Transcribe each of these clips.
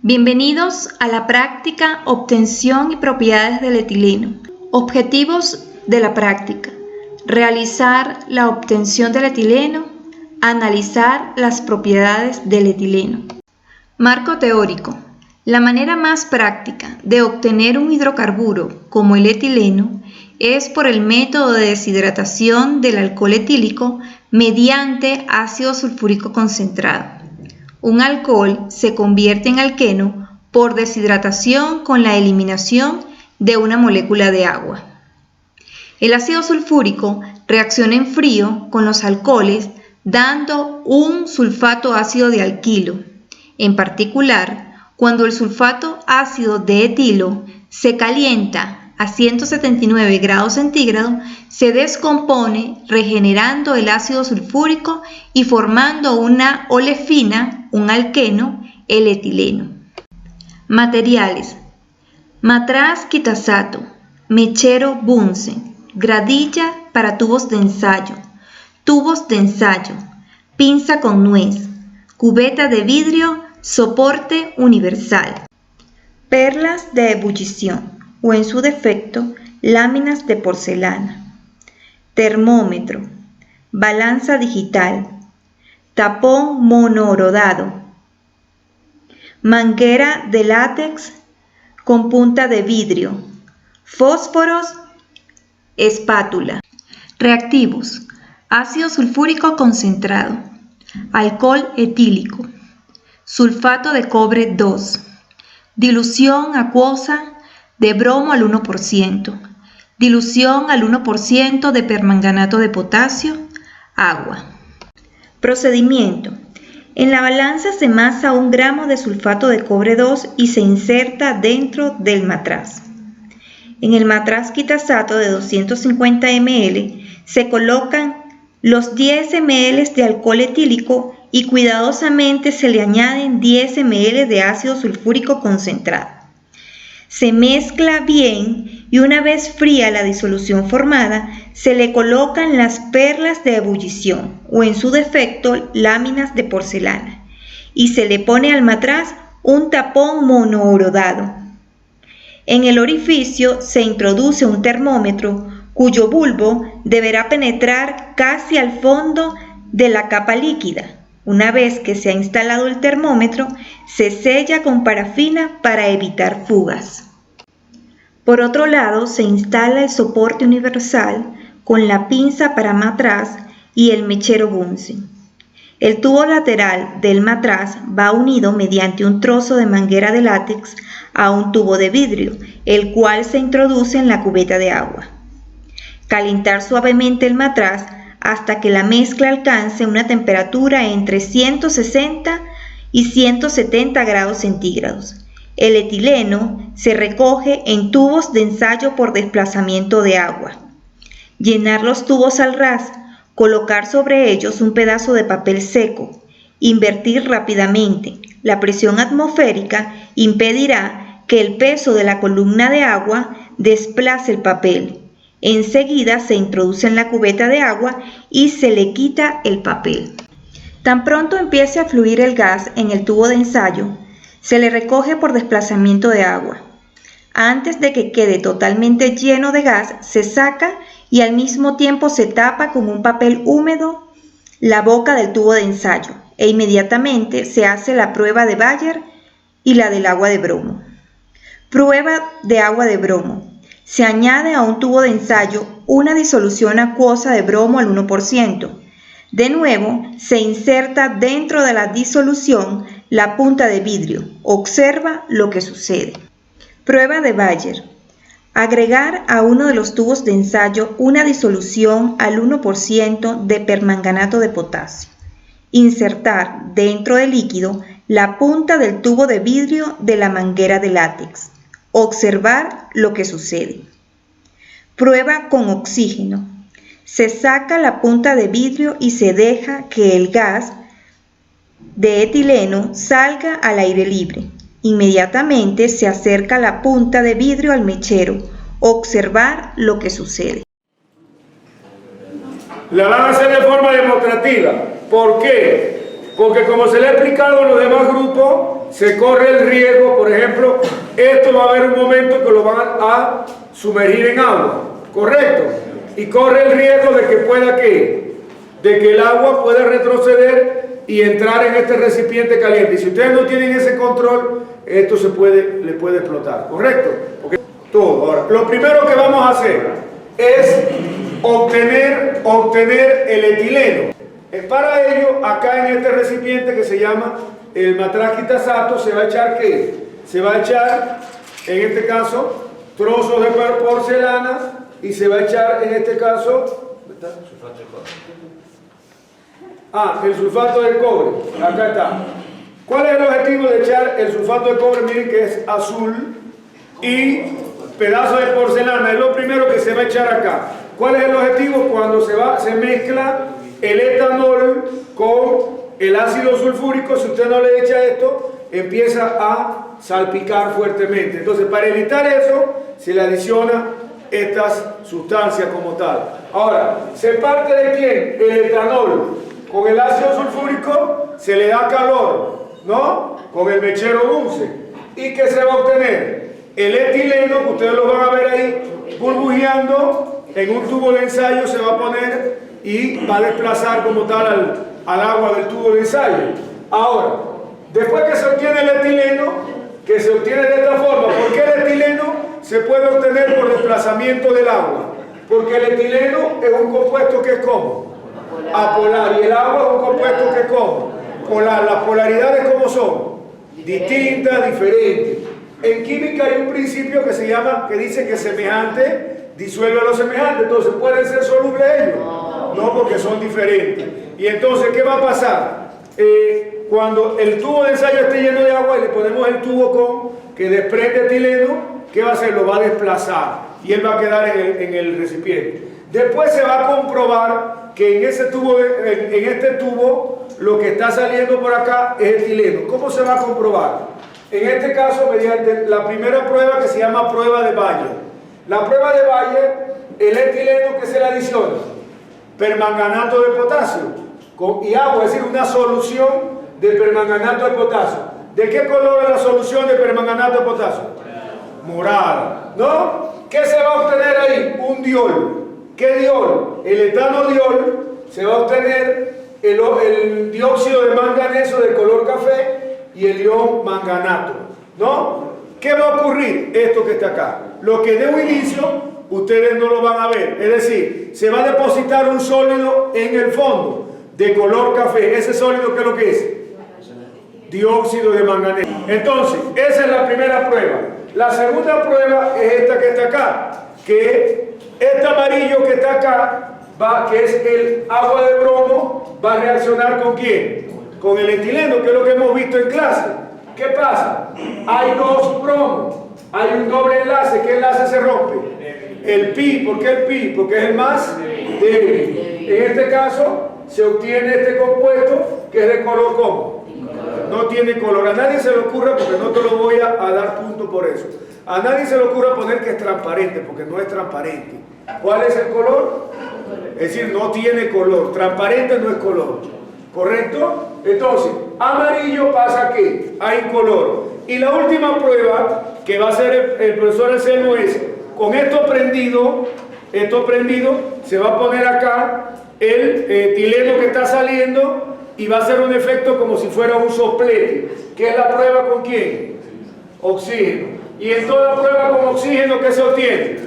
Bienvenidos a la práctica Obtención y propiedades del etileno. Objetivos de la práctica: realizar la obtención del etileno, analizar las propiedades del etileno. Marco teórico: la manera más práctica de obtener un hidrocarburo como el etileno es por el método de deshidratación del alcohol etílico mediante ácido sulfúrico concentrado. Un alcohol se convierte en alqueno por deshidratación con la eliminación de una molécula de agua. El ácido sulfúrico reacciona en frío con los alcoholes dando un sulfato ácido de alquilo. En particular, cuando el sulfato ácido de etilo se calienta a 179 grados centígrados, se descompone regenerando el ácido sulfúrico y formando una olefina, un alqueno, el etileno. Materiales: matraz quitasato, mechero Bunsen, gradilla para tubos de ensayo, pinza con nuez, cubeta de vidrio, soporte universal. Perlas de ebullición o, en su defecto, láminas de porcelana. Termómetro, balanza digital, tapón monohorodado, manguera de látex con punta de vidrio, fósforos, espátula. Reactivos: ácido sulfúrico concentrado, alcohol etílico, sulfato de cobre 2, dilución acuosa de bromo al 1%, dilución al 1% de permanganato de potasio, agua. Procedimiento: en la balanza se masa 1 gramo de sulfato de cobre 2 y se inserta dentro del matraz. En el matraz quitasato de 250 ml se colocan los 10 ml de alcohol etílico y cuidadosamente se le añaden 10 ml de ácido sulfúrico concentrado. Se mezcla bien y una vez fría la disolución formada, se le colocan las perlas de ebullición o, en su defecto, láminas de porcelana y se le pone al matraz un tapón monohorodado. En el orificio se introduce un termómetro cuyo bulbo deberá penetrar casi al fondo de la capa líquida. Una vez que se ha instalado el termómetro, se sella con parafina para evitar fugas. Por otro lado, se instala el soporte universal con la pinza para matraz y el mechero Bunsen. El tubo lateral del matraz va unido mediante un trozo de manguera de látex a un tubo de vidrio, el cual se introduce en la cubeta de agua. Calentar suavemente el matraz hasta que la mezcla alcance una temperatura entre 160 y 170 grados centígrados. El etileno se recoge en tubos de ensayo por desplazamiento de agua. Llenar los tubos al ras, colocar sobre ellos un pedazo de papel seco, invertir rápidamente. La presión atmosférica impedirá que el peso de la columna de agua desplace el papel. Enseguida se introduce en la cubeta de agua y se le quita el papel. Tan pronto empiece a fluir el gas en el tubo de ensayo, se le recoge por desplazamiento de agua. Antes de que quede totalmente lleno de gas, se saca y al mismo tiempo se tapa con un papel húmedo la boca del tubo de ensayo e inmediatamente se hace la prueba de Bayer y la del agua de bromo. Prueba de agua de bromo. Se añade a un tubo de ensayo una disolución acuosa de bromo al 1%. De nuevo, se inserta dentro de la disolución la punta de vidrio. Observa lo que sucede. Prueba de Bayer. Agregar a uno de los tubos de ensayo una disolución al 1% de permanganato de potasio. Insertar dentro del líquido la punta del tubo de vidrio de la manguera de látex. Observar lo que sucede. Prueba con oxígeno. Se saca la punta de vidrio y se deja que el gas de etileno salga al aire libre. Inmediatamente se acerca la punta de vidrio al mechero. Observar lo que sucede. La van a hacer de forma demostrativa. ¿Por qué? Porque, como se le ha explicado en los demás grupos, se corre el riesgo, por ejemplo, esto va a haber un momento que lo van a sumergir en agua, ¿correcto? Y corre el riesgo de que pueda ¿qué? De que el agua pueda retroceder y entrar en este recipiente caliente. Y si ustedes no tienen ese control, esto le puede explotar, ¿correcto? Porque todo. Ahora, lo primero que vamos a hacer es obtener el etileno. Para ello, acá en este recipiente que se llama el matracitasato, se va a echar ¿qué? Se va a echar, en este caso, trozos de porcelana y se va a echar, en este caso, sulfato de cobre. El sulfato de cobre, acá está. ¿Cuál es el objetivo de echar el sulfato de cobre? Miren que es azul y pedazo de porcelana, es lo primero que se va a echar acá. ¿Cuál es el objetivo? Cuando se mezcla el etanol con el ácido sulfúrico, si usted no le echa esto, empieza a salpicar fuertemente. Entonces, para evitar eso, se le adiciona estas sustancias como tal. Ahora, ¿se parte de quién? El etanol. Con el ácido sulfúrico se le da calor, ¿no? Con el mechero dulce. ¿Y qué se va a obtener? El etileno, que ustedes lo van a ver ahí, burbujeando, en un tubo de ensayo se va a poner y va a desplazar como tal al agua del tubo de ensayo. Ahora, después que se obtiene el etileno, que se obtiene de esta forma, ¿por qué el etileno se puede obtener por desplazamiento del agua? Porque el etileno es un compuesto que es como apolar, y el agua es un compuesto que es como polar. Las polaridades, ¿cómo son? Distintas, diferentes. En química hay un principio que se llama, que dice que semejante disuelve a lo semejante. Entonces, ¿pueden ser solubles ellos? No, porque son diferentes. Y entonces, ¿qué va a pasar? Cuando el tubo de ensayo esté lleno de agua y le ponemos el tubo que desprende etileno, ¿qué va a hacer? Lo va a desplazar y él va a quedar en el recipiente. Después se va a comprobar que en este tubo lo que está saliendo por acá es etileno. ¿Cómo se va a comprobar? En este caso, mediante la primera prueba que se llama prueba de Bayer. La prueba de Bayer, el etileno que se le adiciona, permanganato de potasio y agua, es decir, una solución de permanganato de potasio. ¿De qué color es la solución de permanganato de potasio? Morada, ¿no? ¿Qué se va a obtener ahí? Un diol. ¿Qué diol? El etanodiol. Se va a obtener el dióxido de manganeso de color café y el ion manganato, ¿no? ¿Qué va a ocurrir? Esto que está acá. Lo que de un inicio ustedes no lo van a ver. Es decir, se va a depositar un sólido en el fondo de color café. Ese sólido, ¿qué es lo que es? Dióxido de manganeso. Entonces, esa es la primera prueba. La segunda prueba es esta que está acá, que este amarillo que está acá, que es el agua de bromo, va a reaccionar ¿con quién? Con el etileno, que es lo que hemos visto en clase. ¿Qué pasa? Hay dos bromos, hay un doble enlace. ¿Qué enlace se rompe? El pi. ¿Por qué el pi? Porque es el más débil. En este caso se obtiene este compuesto que es de color ¿cómo? No tiene color. A nadie se le ocurra, porque no te lo voy a dar punto por eso, a nadie se le ocurra poner que es transparente, porque no es transparente. ¿Cuál es el color? Es decir, no tiene color. Transparente no es color, ¿correcto? Entonces, amarillo pasa que hay color. Y la última prueba que va a hacer el profesor Anselmo es, con esto prendido, se va a poner acá el etileno que está saliendo y va a hacer un efecto como si fuera un soplete. ¿Qué es la prueba con quién? Oxígeno. Y en toda prueba con oxígeno, ¿qué se obtiene?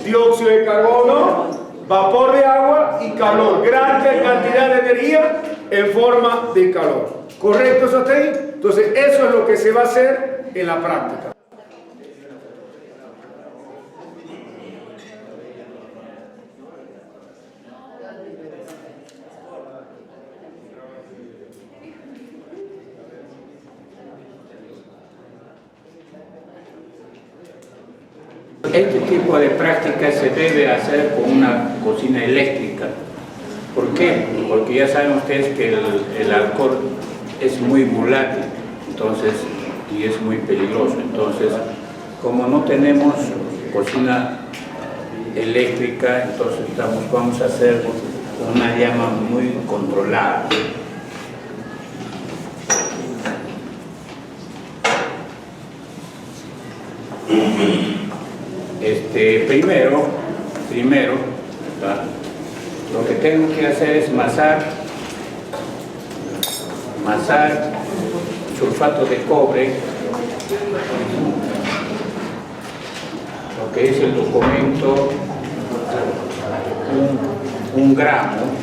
Dióxido de carbono, vapor de agua y calor. Gran cantidad de energía en forma de calor. ¿Correcto eso hasta ahí? Entonces, eso es lo que se va a hacer en la práctica. Este tipo de práctica se debe hacer con una cocina eléctrica. ¿Por qué? Porque ya saben ustedes que el alcohol es muy volátil, entonces, y es muy peligroso. Entonces, como no tenemos cocina eléctrica, entonces vamos a hacer una llama muy controlada. Primero, ¿verdad? Lo que tengo que hacer es masar sulfato de cobre, lo que es el documento, 1 gramo.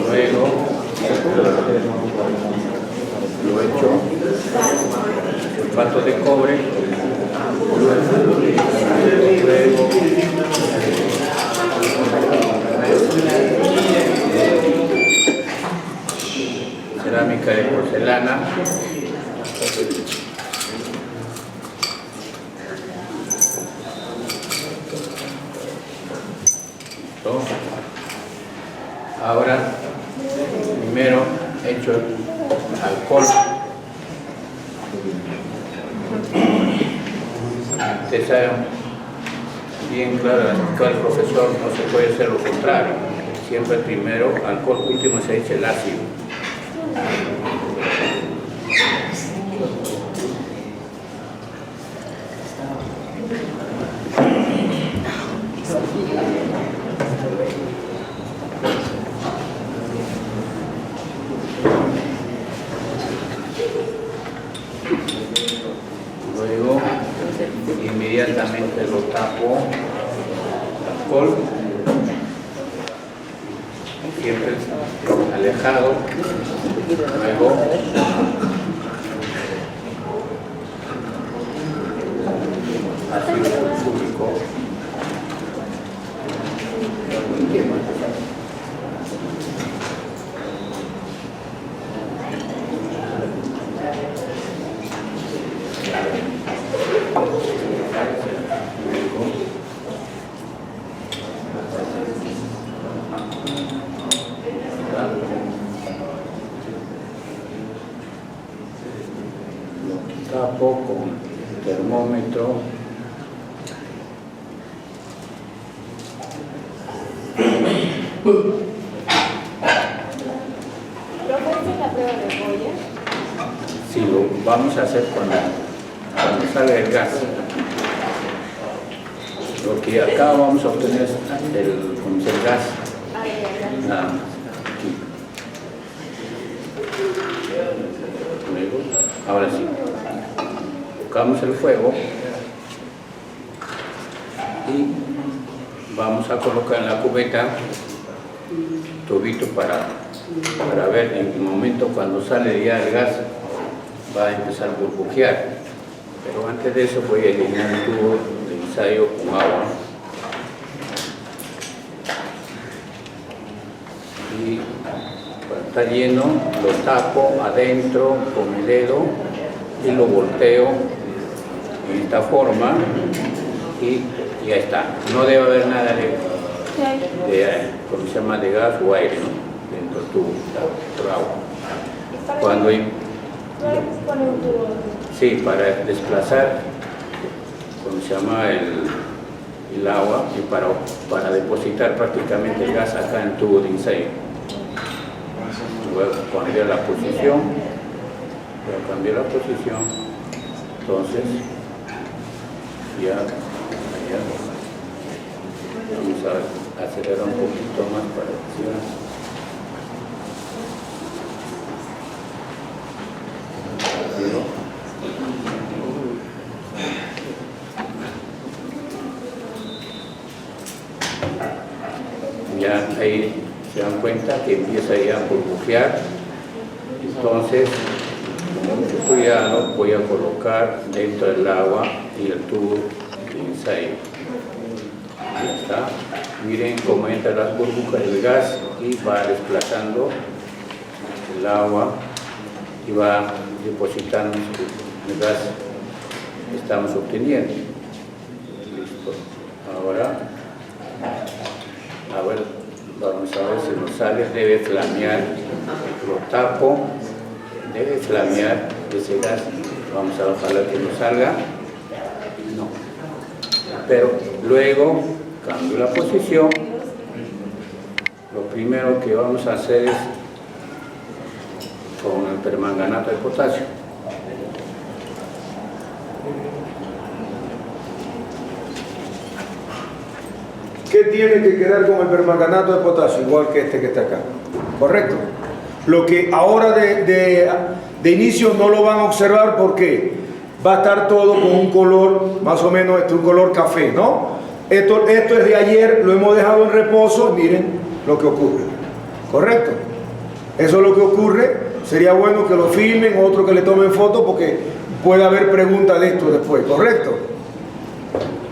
Luego lo echo sulfato de cobre, luego cerámica de porcelana, ahora primero echo alcohol. Ustedes saben bien claro que el profesor no se puede hacer lo contrario, siempre primero alcohol, último se echa el ácido. Luego inmediatamente lo tapo, alcohol, siempre alejado. Luego ácido sulfúrico, tapo con termómetro. ¿La prueba de Goya? Sí, lo vamos a hacer cuando salga el gas. Lo que acá vamos a obtener es el gas. Nada más. Aquí. Luego, ahora sí. Tocamos el fuego y vamos a colocar en la cubeta tubito para ver en el momento cuando sale ya el gas va a empezar a burbujear, pero antes de eso voy a llenar el tubo de ensayo con agua y cuando está lleno lo tapo adentro con el dedo y lo volteo en esta forma y ya está. No debe haber nada de ¿cómo se llama? De gas o aire, ¿no? Dentro del tubo, por agua. Cuando sí, para desplazar, ¿cómo se llama? El agua y para depositar prácticamente el gas acá en el tubo de ensayo. Luego cambiar la posición, entonces ya vamos a acelerar un poquito más para que ya ahí se dan cuenta que empieza ya a burbujear. Entonces, con mucho cuidado voy a colocar dentro del agua y el tubo de ensayo. Ya está. Miren cómo entran las burbujas del gas y va desplazando el agua y va depositando el gas que estamos obteniendo. Listo. Ahora, a ver, vamos a ver si nos sale. Debe flamear. Lo tapo debe flamear ese gas. Vamos a ojalá que no salga. No. Pero luego cambio la posición. Lo primero que vamos a hacer es con el permanganato de potasio. ¿Qué tiene que quedar con el permanganato de potasio? Igual que este que está acá. ¿Correcto? Lo que ahora de inicio no lo van a observar porque va a estar todo con un color, más o menos un color café, ¿no? Esto es de ayer, lo hemos dejado en reposo, miren lo que ocurre. ¿Correcto? Eso es lo que ocurre. Sería bueno que lo filmen, otro que le tomen foto porque puede haber preguntas de esto después. ¿Correcto?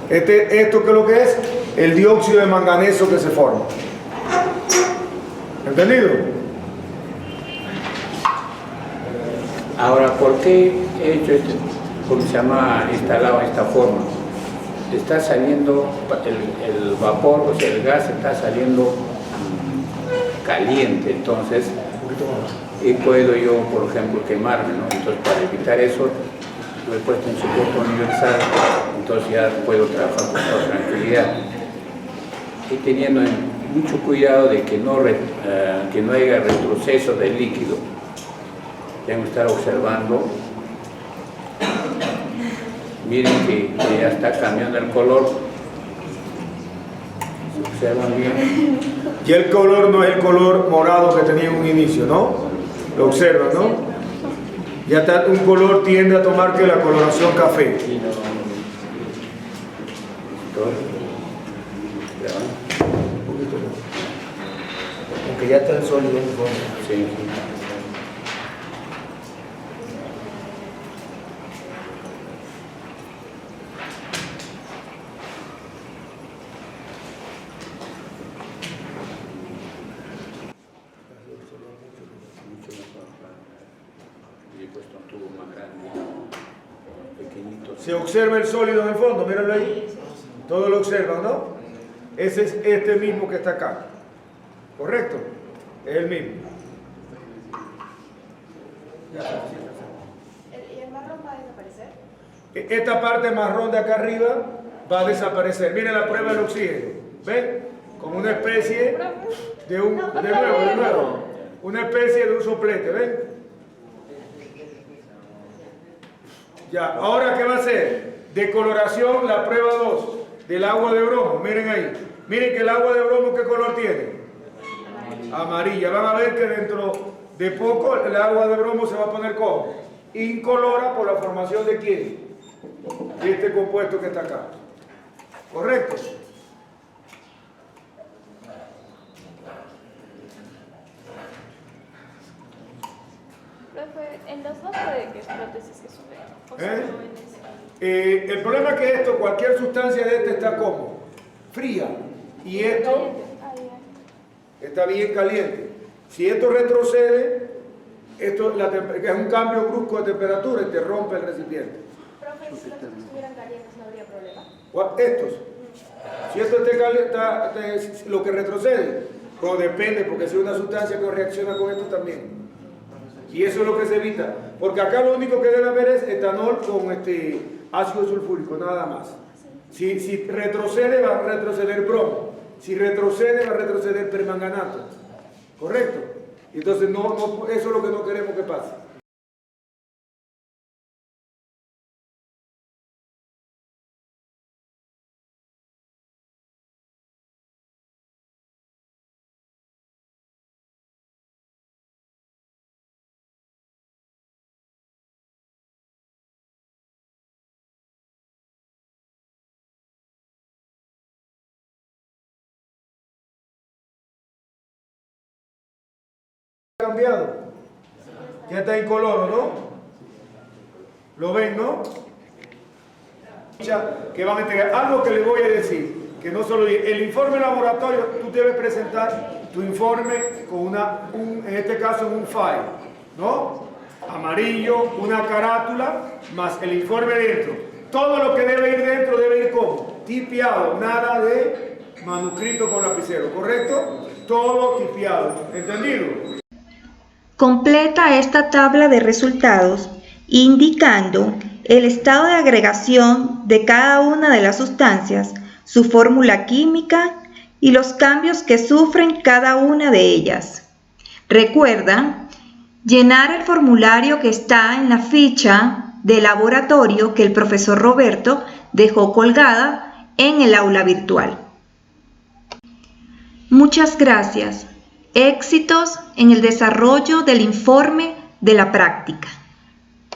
Esto que es lo que es el dióxido de manganeso que se forma. ¿Entendido? Ahora, ¿por qué he hecho esto? ¿Cómo se llama? Instalado de esta forma. Está saliendo el vapor, o sea, el gas está saliendo caliente, entonces, y puedo yo, por ejemplo, quemarme, ¿no? Entonces, para evitar eso, lo he puesto en soporte universal, entonces ya puedo trabajar con toda tranquilidad. Y teniendo mucho cuidado de que no haya retroceso del líquido. Tengo que estar observando. Miren que ya está cambiando el color. ¿Se observan bien? Y el color no es el color morado que tenía en un inicio, ¿no? Lo observan, ¿no? Ya está, un color tiende a tomar que la coloración café. Aunque ya está el sólido en fondo. Sí. Se observa el sólido en el fondo, míralo ahí. Todos lo observan, ¿no? Ese es este mismo que está acá. ¿Correcto? Es el mismo. ¿Y el marrón va a desaparecer? Esta parte marrón de acá arriba va a desaparecer. Miren la prueba del oxígeno. ¿Ven? Como una especie de un... De nuevo. Una especie de un soplete, ¿ven? Ya, ahora ¿qué va a hacer? Decoloración, la prueba 2 del agua de bromo. Miren ahí. Miren que el agua de bromo, ¿qué color tiene? Amarilla. Van a ver que dentro de poco el agua de bromo se va a poner como incolora por la formación de ¿quién? De este compuesto que está acá. ¿Correcto? Profe, en los dos puede que explote si se sube. O sea, no en ese. El problema es que esto, cualquier sustancia de este está como fría y esto está bien caliente. Si esto retrocede, esto que es un cambio brusco de temperatura y te rompe el recipiente. Profe, si los estuvieran calientes no habría problema. Estos, si esto esté caliente, lo que retrocede, pues depende, porque si es una sustancia que reacciona con esto también. Y eso es lo que se evita, porque acá lo único que debe haber es etanol con ácido sulfúrico, nada más. Si retrocede, va a retroceder bromo. Si retrocede, va a retroceder permanganato. ¿Correcto? Entonces, eso es lo que no queremos que pase. Cambiado, ya está incoloro, ¿no? ¿Lo ven, no? Que van a entregar algo que les voy a decir, que no solo el informe laboratorio, tú debes presentar tu informe con en este caso un file, ¿no? Amarillo, una carátula, más el informe dentro. Todo lo que debe ir dentro debe ir como tipiado, nada de manuscrito con lapicero, ¿correcto? Todo tipiado, ¿entendido? Completa esta tabla de resultados indicando el estado de agregación de cada una de las sustancias, su fórmula química y los cambios que sufren cada una de ellas. Recuerda llenar el formulario que está en la ficha de laboratorio que el profesor Roberto dejó colgada en el aula virtual. Muchas gracias. Éxitos en el desarrollo del informe de la práctica.